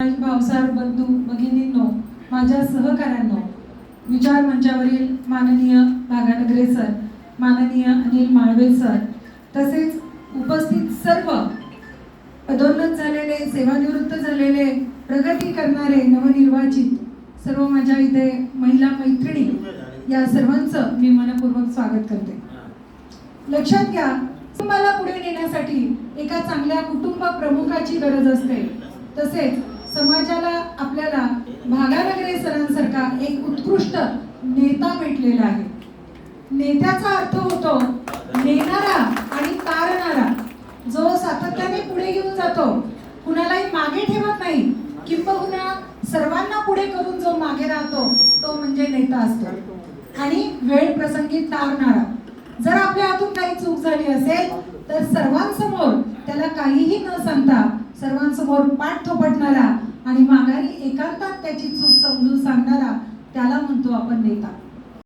भावसार बंधू भगिनींनो, माझ्या सहकाऱ्यांनो, विचार मंचावरील माननीय भागानगरे सर, माननीय अनिल माळवे सर, तसेच उपस्थित सर्व पदोन्नत झालेले, सेवानिवृत्त झालेले, प्रगती करणारे, नवनिर्वाचित सर्व माझ्या इथे महिला मैत्रिणी, या सर्वांचं मी मनपूर्वक स्वागत करते. लक्षात घ्या, कुटुंबाला पुढे नेण्यासाठी एका चांगल्या कुटुंब प्रमुखाची गरज असते. तसेच समाजाला आपल्याला भागानगरे सरांसारखा एक उत्कृष्ट नेता भेटलेला आहे. नेत्याचा अर्थ होतो नेणारा आणि तारणारा, जो सातत्याने पुढे घेऊन जातो, कुणालाही मागे ठेवत नाही, किंबहुना सर्वांना पुढे करून जो मागे राहतो तो म्हणजे नेता असतो. आणि वेळ प्रसंगी तारणारा. जर आपल्या हातून काही चूक झाली असेल तर सर्वांसमोर त्याला काहीही न सांगता सर्वांसमोर पाठ थोपटणारा आणि माघारी एकांतात त्याची चूक समजून सांगणारा, त्याला म्हणतो आपण नेता.